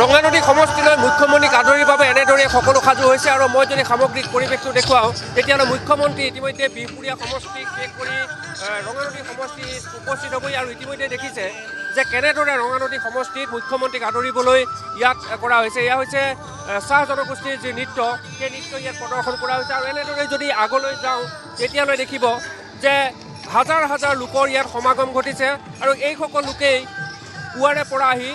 ৰঙানদী সমষ্টিলৈ মুখ্যমন্ত্ৰীক আদৰিৰ বাবে এনেদৰে সকলো সাজু হৈছে আৰু মই যদি সামগ্ৰিক পৰিৱেশটো দেখুৱাওঁ তেতিয়াহ'লে মুখ্যমন্ত্ৰী ইতিমধ্যে বিহপুৰীয়া সমষ্টিক শেষ কৰি ৰঙানদী সমষ্টি উপস্থিত হ'বই আৰু ইতিমধ্যে দেখিছে যে কেনেদৰে ৰঙানদী সমষ্টিত মুখ্যমন্ত্ৰীক আদৰিবলৈ ইয়াত কৰা হৈছে। এয়া হৈছে চাহ জনগোষ্ঠীৰ যি নৃত্য, সেই নৃত্য ইয়াত প্ৰদৰ্শন কৰা হৈছে আৰু এনেদৰে যদি আগলৈ যাওঁ তেতিয়ালৈ দেখিব যে হাজাৰ হাজাৰ লোকৰ ইয়াত সমাগম ঘটিছে আৰু এইসকল লোকেই পুৱাৰে পৰা আহি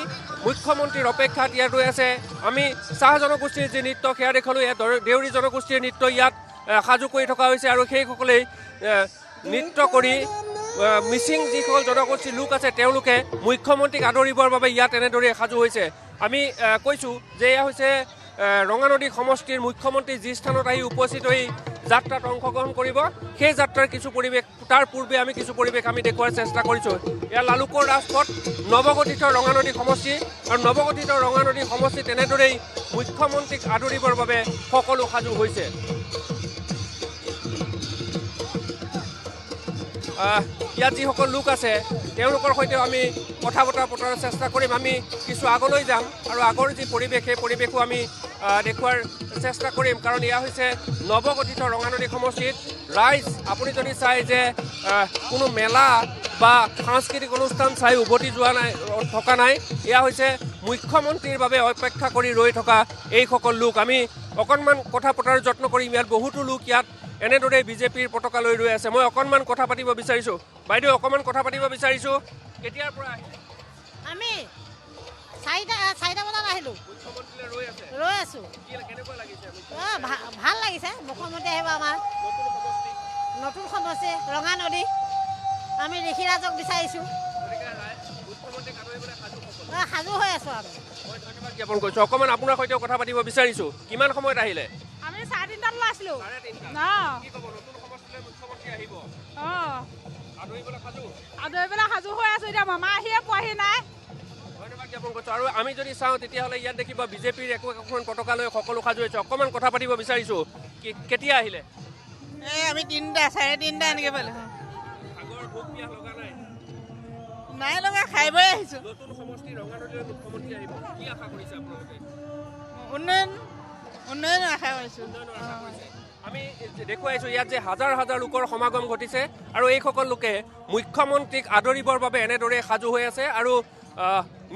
মুখ্যমন্ত্ৰীৰ অপেক্ষাত ইয়াত ৰৈ আছে। আমি চাহ জনগোষ্ঠীৰ যি নৃত্য সেয়া দেখালোঁ, ইয়াত দেউৰী জনগোষ্ঠীৰ নৃত্য ইয়াত সাজু কৰি থকা হৈছে আৰু সেইসকলেই নৃত্য কৰি মিচিং যিসকল জনগোষ্ঠীৰ লোক আছে তেওঁলোকে মুখ্যমন্ত্ৰীক আদৰিবৰ বাবে ইয়াত এনেদৰে সাজু হৈছে। আমি কৈছোঁ যে এয়া হৈছে ৰঙানদী সমষ্টিৰ মুখ্যমন্ত্ৰী যি স্থানত আহি উপস্থিত হৈ যাত্ৰাত অংশগ্ৰহণ কৰিব, সেই যাত্ৰাৰ কিছু পৰিৱেশ, তাৰ পূৰ্বে আমি কিছু পৰিৱেশ আমি দেখুওৱাৰ চেষ্টা কৰিছোঁ। এয়া লালুকৰ ৰাজপথ, নৱগঠিত ৰঙানদী সমষ্টি আৰু নৱগঠিত ৰঙানদী সমষ্টি তেনেদৰেই মুখ্যমন্ত্ৰীক আদৰিবৰ বাবে সকলো সাজু হৈছে। ইয়াত যিসকল লোক আছে তেওঁলোকৰ সৈতেও আমি কথা বতৰা পতাৰ চেষ্টা কৰিম। আমি কিছু আগলৈ যাম আৰু আগৰ যি পৰিৱেশ সেই পৰিৱেশো আমি দেখুওৱাৰ চেষ্টা কৰিম, কাৰণ এয়া হৈছে নৱগঠিত ৰঙানদী সমষ্টিত ৰাইজ। আপুনি যদি চাই যে কোনো মেলা বা সাংস্কৃতিক অনুষ্ঠান চাই উভতি যোৱা নাই থকা নাই, এয়া হৈছে মুখ্যমন্ত্ৰীৰ বাবে অপেক্ষা কৰি ৰৈ থকা এইসকল লোক। আমি অকণমান কথা পতাৰ যত্ন কৰিম। ইয়াত বহুতো লোক ইয়াত এনেদৰে বিজেপিৰ পতাকা লৈ ৰৈ আছে। মই অকণমান কথা পাতিব বিচাৰিছোঁ। বাইদেউ, অকণমান কথা পাতিব বিচাৰিছোঁ। কেতিয়াৰ পৰা আহিলে? আমি চাৰিটা বজাত আহিলোঁ। মুখ্যমন্ত্ৰীলৈ ৰৈ আছে? ৰৈ আছোঁ। কেনেকুৱা লাগিছে? ভাল লাগিছে। মুখ্যমন্ত্ৰী আহিব আমাৰ নতুন সমষ্টি ৰঙানদী। আমি ঋষিৰাজক বিচাৰিছোঁ। সাজু হৈ আছোঁ আমি। মই ধন্যবাদ জ্ঞাপন কৰিছোঁ। অকণমান আপোনাৰ সৈতেও কথা পাতিব বিচাৰিছোঁ। কিমান সময়ত আহিলে? আমি 3:30 লৈ আছিলোঁ। 3:30? কি ক'ব, নতুন সমষ্টিলৈ মুখ্যমন্ত্ৰী আহিব? আদৰিবলৈ সাজু হৈ আছোঁ। এতিয়া মামা আহিয়ে পোৱাহি নাই। ধন্যবাদ জ্ঞাপন কৰিছোঁ। আৰু আমি যদি চাওঁ তেতিয়াহ'লে ইয়াত দেখিব বিজেপিৰ একোখন পতাকা লৈ সকলো সাজু হৈছে। অকণমান কথা পাতিব বিচাৰিছোঁ। কেতিয়া আহিলে? আমি 3:30 এনেকৈ পালোঁ। আগৰ ভোক পিয়াহ লগা নাই? নাই লগা, খাই বৈ আহিছোঁ। নতুন সমষ্টি ৰঙানদীলৈ মুখ্যমন্ত্ৰী আহিব, কি আশা কৰিছে আপোনালোকে? উন্নয়ন আশা কৰিছোঁ। আমি দেখুৱাইছোঁ ইয়াত যে হাজাৰ হাজাৰ লোকৰ সমাগম ঘটিছে আৰু এইসকল লোকে মুখ্যমন্ত্ৰীক আদৰিবৰ বাবে এনেদৰে সাজু হৈ আছে আৰু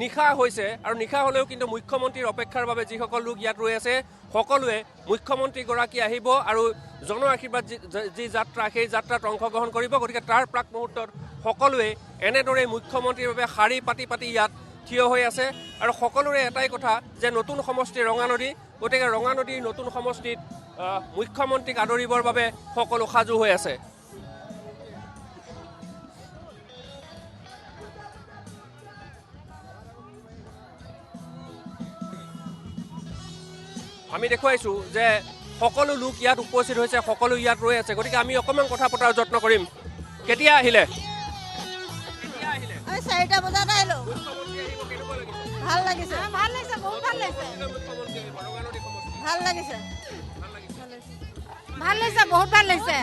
নিশা হৈছে আৰু নিশা হ'লেও কিন্তু মুখ্যমন্ত্ৰীৰ অপেক্ষাৰ বাবে যিসকল লোক ইয়াত ৰৈ আছে সকলোৱে মুখ্যমন্ত্ৰীগৰাকী আহিব আৰু জন আশীৰ্বাদ যি যাত্ৰা সেই যাত্ৰাত অংশগ্ৰহণ কৰিব। গতিকে তাৰ প্ৰাক মুহূৰ্তত সকলোৱে এনেদৰে মুখ্যমন্ত্ৰীৰ বাবে শাৰী পাতি পাতি ইয়াত থিয় হৈ আছে আৰু সকলোৰে এটাই কথা যে নতুন সমষ্টি ৰঙানদী, গতিকে ৰঙানদীৰ নতুন সমষ্টিত মুখ্যমন্ত্ৰীক আদৰিবৰ বাবে সকলো সাজু হৈ আছে। আমি দেখুৱাইছোঁ যে সকলো লোক ইয়াত উপস্থিত হৈছে, সকলো ইয়াত ৰৈ আছে। গতিকে আমি অকণমান কথা পতাৰ যত্ন কৰিম। কেতিয়া আহিলে? 4টা বজাত আহিলোঁ। ভাল লাগিছে। ভাল লাগিছে, বহুত ভাল লাগিছে। ভাল লাগিছে। ভাল লাগিছে, বহুত ভাল লাগিছে।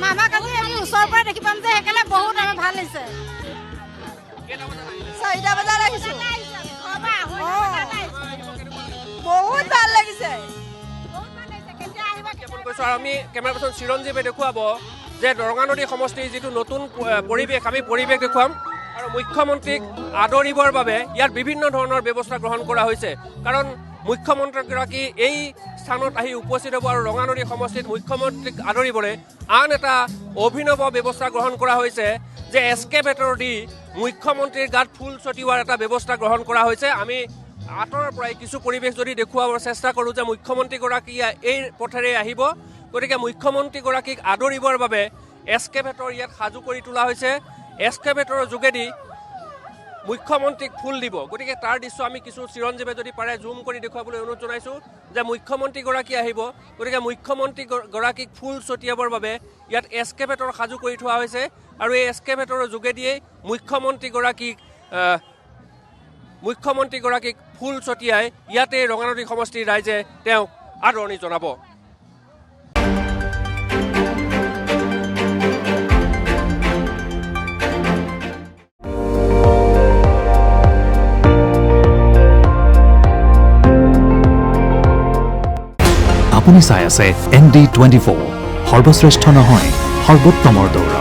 মামাক আজি আমি ওচৰৰ পৰা দেখি পাম যে সেইকাৰণে বহুত আমাৰ ভাল লাগিছে। 4টা বজাত আহিছোঁ। বহুত ভাল লাগিছে। আৰু আমি কেমেৰা পাৰ্চন চিৰঞ্জীৱে দেখুৱাব যে ৰঙানদী সমষ্টিৰ যিটো নতুন পৰিৱেশ, আমি পৰিৱেশ দেখুৱাম আৰু মুখ্যমন্ত্ৰীক আদৰিবৰ বাবে ইয়াত বিভিন্ন ধৰণৰ ব্যৱস্থা গ্ৰহণ কৰা হৈছে। কাৰণ মুখ্যমন্ত্ৰীগৰাকী এই স্থানত আহি উপস্থিত হ'ব আৰু ৰঙানদী সমষ্টিত মুখ্যমন্ত্ৰীক আদৰিবলৈ আন এটা অভিনৱ ব্যৱস্থা গ্ৰহণ কৰা হৈছে যে এস্কেভেটৰ দি মুখ্যমন্ত্ৰীৰ গাত ফুল ছটিওৱাৰ এটা ব্যৱস্থা গ্ৰহণ কৰা হৈছে। আমি আঁতৰৰ পৰাই কিছু পৰিৱেশ যদি দেখুৱাবৰ চেষ্টা কৰোঁ যে মুখ্যমন্ত্ৰীগৰাকী এই পথেৰে আহিব, গতিকে মুখ্যমন্ত্ৰীগৰাকীক আদৰিবৰ বাবে এস্কেভেটৰ ইয়াত সাজু কৰি তোলা হৈছে। এস্কেভেটৰৰ যোগেদি মুখ্যমন্ত্ৰীক ফুল দিব। গতিকে তাৰ দৃশ্য আমি কিছু চিৰঞ্জীৱে যদি পাৰে জুম কৰি দেখুৱাবলৈ অনুৰোধ জনাইছোঁ যে মুখ্যমন্ত্ৰীগৰাকী আহিব, গতিকে মুখ্যমন্ত্ৰীগৰাকীক ফুল ছটিয়াবৰ বাবে ইয়াত এস্কেভেটৰ সাজু কৰি থোৱা হৈছে আৰু এই এস্কেভেটৰৰ যোগেদিয়েই মুখ্যমন্ত্ৰীগৰাকীক ফুল ছটিয়াই ইয়াতে ৰঙানদী সমষ্টিৰ ৰাইজে তেওঁক আদৰণি জনাব। আপুনি চাই আছে ND24 সৰ্বশ্ৰেষ্ঠ নহয় সৰ্বোত্তমৰ দৌৰ